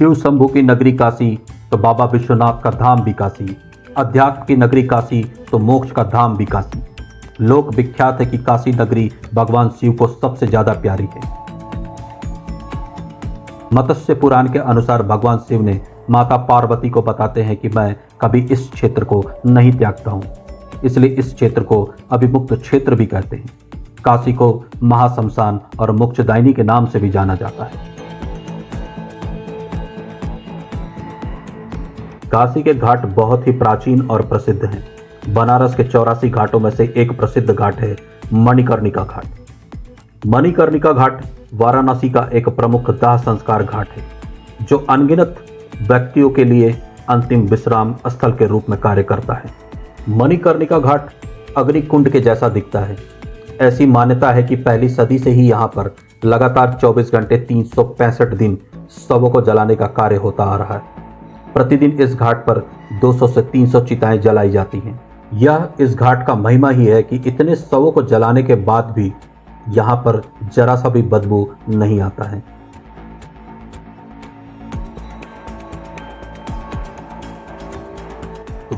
शिव शंभू की नगरी काशी तो बाबा विश्वनाथ का धाम भी काशी, अध्यात्म की नगरी काशी तो मोक्ष का धाम भी काशी। लोक विख्यात है कि काशी नगरी भगवान शिव को सबसे ज्यादा प्यारी है। मत्स्य पुराण के अनुसार भगवान शिव ने माता पार्वती को बताते हैं कि मैं कभी इस क्षेत्र को नहीं त्यागता हूँ, इसलिए इस क्षेत्र को अभिमुक्त क्षेत्र भी कहते हैं। काशी को महाशमशान और मोक्षदायिनी के नाम से भी जाना जाता है। काशी के घाट बहुत ही प्राचीन और प्रसिद्ध हैं। बनारस के 84 घाटों में से एक प्रसिद्ध घाट है मणिकर्णिका घाट। मणिकर्णिका घाट वाराणसी का एक प्रमुख दाह संस्कार घाट है, जो अनगिनत व्यक्तियों के लिए अंतिम विश्राम स्थल के रूप में कार्य करता है। मणिकर्णिका घाट अग्निकुंड के जैसा दिखता है। ऐसी मान्यता है कि पहली सदी से ही यहाँ पर लगातार 24 घंटे 365 दिन शवों को जलाने का कार्य होता आ रहा है। प्रतिदिन इस घाट पर 200 से 300 चिताएं जलाई जाती हैं। यह इस घाट का महिमा ही है कि इतने शवों को जलाने के बाद भी यहाँ पर जरा सा भी बदबू नहीं आता है।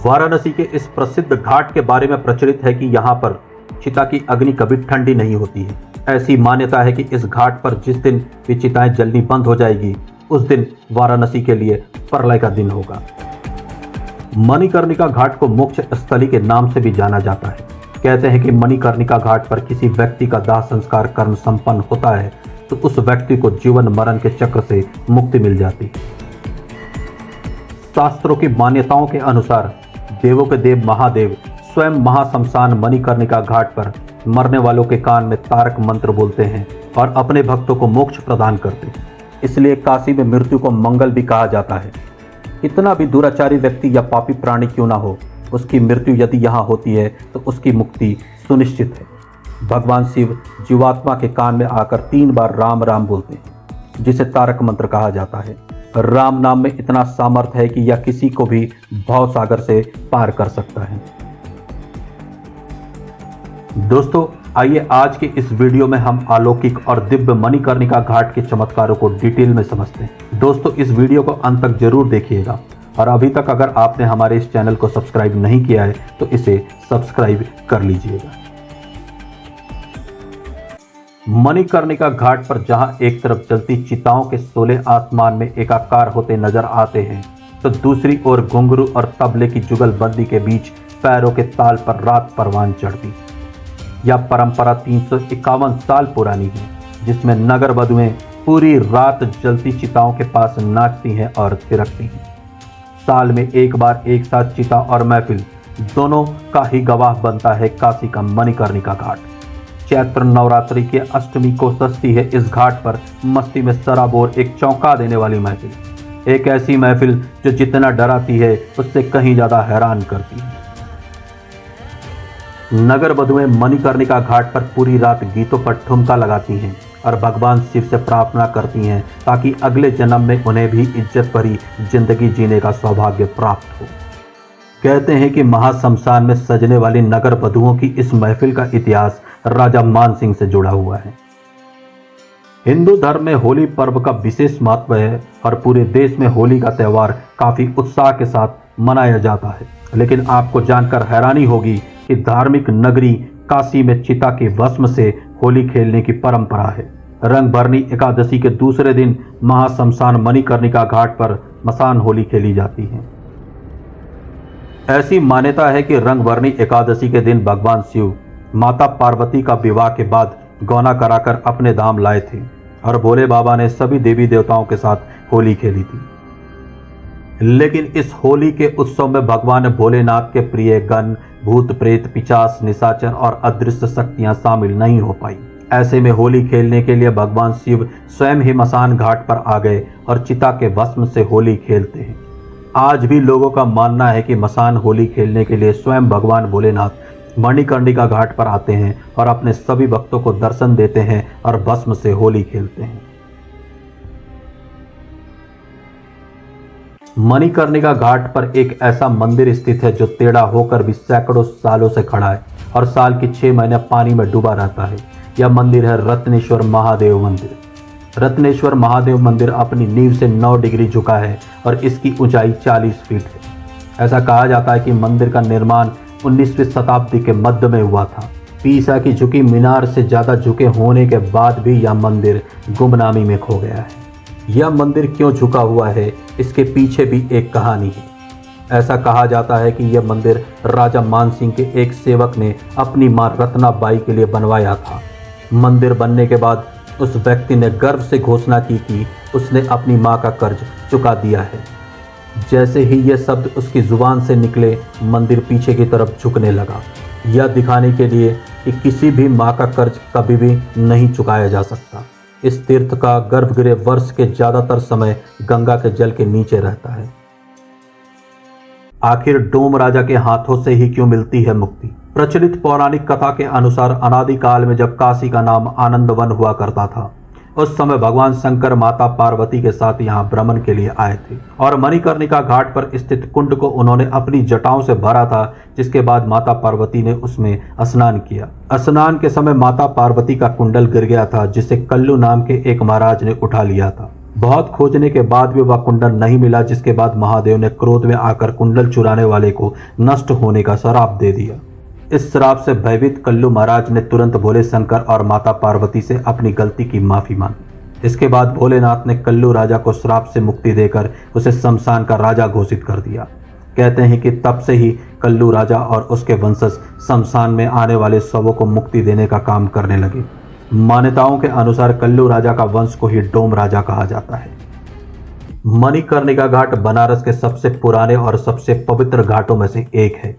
वाराणसी के इस प्रसिद्ध घाट के बारे में प्रचलित है कि यहाँ पर चिता की अग्नि कभी ठंडी नहीं होती है। ऐसी मान्यता है कि इस घाट पर जिस दिन भी चिताएं जलनी बंद हो जाएगी, उस दिन वाराणसी के लिए प्रलय का दिन होगा। मणिकर्णिका घाट को मोक्ष स्थली के नाम से भी जाना जाता है। कहते हैं कि मणिकर्णिका घाट पर किसी व्यक्ति का दाह संस्कार कर्म संपन्न होता है तो उस व्यक्ति को जीवन मरण के चक्र से मुक्ति मिल जाती है। शास्त्रों की मान्यताओं के अनुसार देवों के देव महादेव स्वयं महाशमशान मणिकर्णिका घाट पर मरने वालों के कान में तारक मंत्र बोलते हैं और अपने भक्तों को मोक्ष प्रदान करते हैं। इसलिए काशी में मृत्यु को मंगल भी कहा जाता है। इतना भी दुराचारी व्यक्ति या पापी प्राणी क्यों ना हो, उसकी मृत्यु यदि यहाँ होती है तो उसकी मुक्ति सुनिश्चित है। भगवान शिव जीवात्मा के कान में आकर 3 बार राम राम बोलते हैं, जिसे तारक मंत्र कहा जाता है। राम नाम में इतना सामर्थ्य है कि यह किसी को भी भव सागर से पार कर सकता है। दोस्तों, आइए आज के इस वीडियो में हम अलौकिक और दिव्य मणिकर्णिका घाट के चमत्कारों को डिटेल में समझते हैं। दोस्तों, इस वीडियो को अंत तक जरूर देखिएगा और अभी तक अगर आपने हमारे इस चैनल को सब्सक्राइब नहीं किया है तो इसे सब्सक्राइब कर लीजिएगा। मणिकर्णिका घाट पर जहां एक तरफ जलती चिताओं के शोले आसमान में एकाकार होते नजर आते हैं, तो दूसरी ओर घुंघरू और तबले की जुगलबंदी के बीच पैरों के ताल पर रात परवान चढ़ती। यह परंपरा 351 साल पुरानी है, जिसमें नगर वधुएं पूरी रात जलती चिताओं के पास नाचती हैं और थिरकती हैं। साल में एक बार एक साथ चिता और महफिल दोनों का ही गवाह बनता है काशी का मणिकर्णिका घाट। चैत्र नवरात्रि के अष्टमी को सजती है इस घाट पर मस्ती में सराबोर एक चौंका देने वाली महफिल। एक ऐसी महफिल जो जितना डराती है उससे कहीं ज्यादा हैरान करती है। नगर वधुएं मणिकर्णिका घाट पर पूरी रात गीतों पर ठुमका लगाती हैं और भगवान शिव से प्रार्थना करती हैं ताकि अगले जन्म में उन्हें भी इज्जत भरी जिंदगी जीने का सौभाग्य प्राप्त हो। कहते हैं कि महाशमशान में सजने वाली नगर वधुओं की इस महफिल का इतिहास राजा मान सिंह से जुड़ा हुआ है। हिंदू धर्म में होली पर्व का विशेष महत्व है और पूरे देश में होली का त्यौहार काफी उत्साह के साथ मनाया जाता है। लेकिन आपको जानकर हैरानी होगी कि धार्मिक नगरी काशी में चिता के भस्म से होली खेलने की परंपरा है। रंगभरनी एकादशी के दूसरे दिन महाशमशान मणिकर्णिका घाट पर मसान होली खेली जाती है। ऐसी मान्यता है कि रंगभरनी एकादशी के दिन भगवान शिव माता पार्वती का विवाह के बाद गौना कराकर अपने धाम लाए थे और भोले बाबा ने सभी देवी देवताओं के साथ होली खेली थी। लेकिन इस होली के उत्सव में भगवान भोलेनाथ के प्रिय गण भूत प्रेत पिशाच निशाचर और अदृश्य शक्तियां शामिल नहीं हो पाई। ऐसे में होली खेलने के लिए भगवान शिव स्वयं ही मसान घाट पर आ गए और चिता के भस्म से होली खेलते हैं। आज भी लोगों का मानना है कि मसान होली खेलने के लिए स्वयं भगवान भोलेनाथ मणिकर्णिका घाट पर आते हैं और अपने सभी भक्तों को दर्शन देते हैं और भस्म से होली खेलते हैं। मणिकर्णिका घाट पर एक ऐसा मंदिर स्थित है जो टेढ़ा होकर भी सैकड़ों सालों से खड़ा है और साल के 6 महीने पानी में डूबा रहता है। यह मंदिर है रत्नेश्वर महादेव मंदिर। रत्नेश्वर महादेव मंदिर अपनी नींव से 9 डिग्री झुका है और इसकी ऊंचाई 40 फीट है। ऐसा कहा जाता है कि मंदिर का निर्माण 19वीं शताब्दी के मध्य में हुआ था। पीसा की झुकी मीनार से ज़्यादा झुके होने के बाद भी यह मंदिर गुमनामी में खो गया है। यह मंदिर क्यों झुका हुआ है, इसके पीछे भी एक कहानी है। ऐसा कहा जाता है कि यह मंदिर राजा मानसिंह के एक सेवक ने अपनी मां रत्नाबाई के लिए बनवाया था। मंदिर बनने के बाद उस व्यक्ति ने गर्व से घोषणा की कि उसने अपनी मां का कर्ज चुका दिया है। जैसे ही ये शब्द उसकी जुबान से निकले, मंदिर पीछे की तरफ झुकने लगा, यह दिखाने के लिए कि किसी भी मां का कर्ज कभी भी नहीं चुकाया जा सकता। इस तीर्थ का गर्भगृह वर्ष के ज़्यादातर समय गंगा के जल के नीचे रहता है। आखिर डोम राजा के हाथों से ही क्यों मिलती है मुक्ति? प्रचलित पौराणिक कथा के अनुसार अनादि काल में जब काशी का नाम आनंदवन हुआ करता था, उस समय भगवान शंकर माता पार्वती के साथ यहाँ भ्रमण के लिए आए थे और मणिकर्णिका घाट पर स्थित कुंड को उन्होंने अपनी जटाओं से भरा था, जिसके बाद माता पार्वती ने उसमें स्नान किया। स्नान के समय माता पार्वती का कुंडल गिर गया था, जिसे कल्लू नाम के एक महाराज ने उठा लिया था। बहुत खोजने के बाद भी वह कुंडल नहीं मिला, जिसके बाद महादेव ने क्रोध में आकर कुंडल चुराने वाले को नष्ट होने का श्राप दे दिया। इस श्राप से भयभीत कल्लू महाराज ने तुरंत भोले शंकर और माता पार्वती से अपनी गलती की माफी मांगी। इसके बाद भोलेनाथ ने कल्लू राजा को श्राप से मुक्ति देकर उसे शमशान का राजा घोषित कर दिया। कहते हैं कि तब से ही कल्लू राजा और उसके वंशज शमशान में आने वाले शवों को मुक्ति देने का काम करने लगे। मान्यताओं के अनुसार कल्लू राजा का वंश को ही डोम राजा कहा जाता है। मणिकर्णिका घाट बनारस के सबसे पुराने और सबसे पवित्र घाटों में से एक है।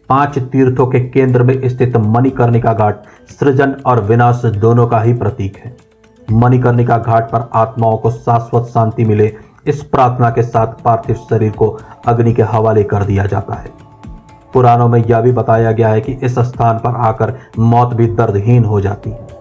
5 तीर्थों के केंद्र में स्थित मणिकर्णिका घाट सृजन और विनाश दोनों का ही प्रतीक है। मणिकर्णिका घाट पर आत्माओं को शाश्वत शांति मिले, इस प्रार्थना के साथ पार्थिव शरीर को अग्नि के हवाले कर दिया जाता है। पुराणों में यह भी बताया गया है कि इस स्थान पर आकर मौत भी दर्दहीन हो जाती है।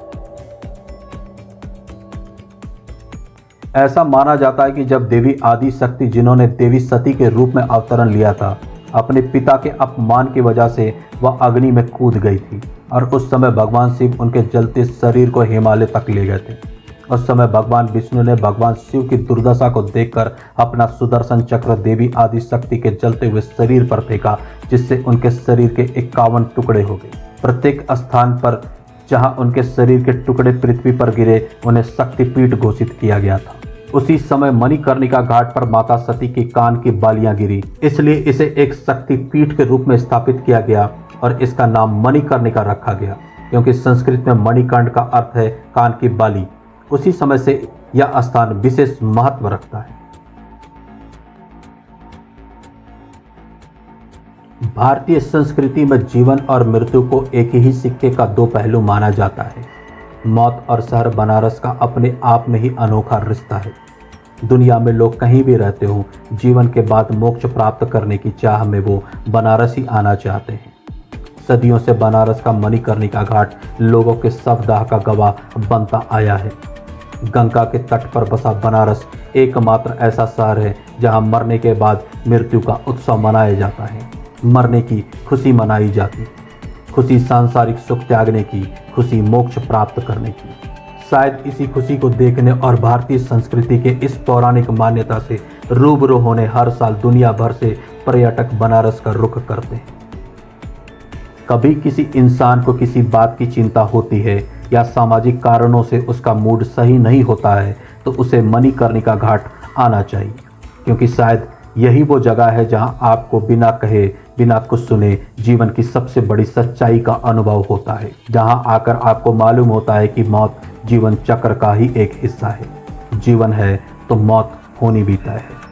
ऐसा माना जाता है कि जब देवी आदि शक्ति, जिन्होंने देवी सती के रूप में अवतरण लिया था, अपने पिता के अपमान की वजह से वह अग्नि में कूद गई थी और उस समय भगवान शिव उनके जलते शरीर को हिमालय तक ले गए थे। उस समय भगवान विष्णु ने भगवान शिव की दुर्दशा को देखकर अपना सुदर्शन चक्र देवी आदि शक्ति के जलते हुए शरीर पर फेंका, जिससे उनके शरीर के 51 टुकड़े हो गए। प्रत्येक स्थान पर जहां उनके शरीर के टुकड़े पृथ्वी पर गिरे, उन्हें शक्तिपीठ घोषित किया गया था। उसी समय मणिकर्णिका घाट पर माता सती के कान की बालियां गिरी, इसलिए इसे एक शक्तिपीठ के रूप में स्थापित किया गया और इसका नाम मणिकर्णिका रखा गया, क्योंकि संस्कृत में मणिकर्ण का अर्थ है कान की बाली। उसी समय से यह स्थान विशेष महत्व रखता है। भारतीय संस्कृति में जीवन और मृत्यु को एक ही सिक्के का 2 पहलू माना जाता है। मौत और शहर बनारस का अपने आप में ही अनोखा रिश्ता है। दुनिया में लोग कहीं भी रहते हो, जीवन के बाद मोक्ष प्राप्त करने की चाह में वो बनारस ही आना चाहते हैं। सदियों से बनारस का मणिकर्णिका घाट लोगों के शवदाह का गवाह बनता आया है। गंगा के तट पर बसा बनारस एकमात्र ऐसा शहर है जहां मरने के बाद मृत्यु का उत्सव मनाया जाता है। मरने की खुशी मनाई जाती, खुशी सांसारिक सुख त्यागने की, खुशी मोक्ष प्राप्त करने की। शायद इसी खुशी को देखने और भारतीय संस्कृति के इस पौराणिक मान्यता से रूबरू होने हर साल दुनिया भर से पर्यटक बनारस का रुख करते हैं। कभी किसी इंसान को किसी बात की चिंता होती है या सामाजिक कारणों से उसका मूड सही नहीं होता है, तो उसे मणिकर्णिका घाट आना चाहिए, क्योंकि शायद यही वो जगह है जहां आपको बिना कहे, बिना कुछ सुने जीवन की सबसे बड़ी सच्चाई का अनुभव होता है, जहां आकर आपको मालूम होता है कि मौत जीवन चक्र का ही एक हिस्सा है। जीवन है तो मौत होनी भी तय है।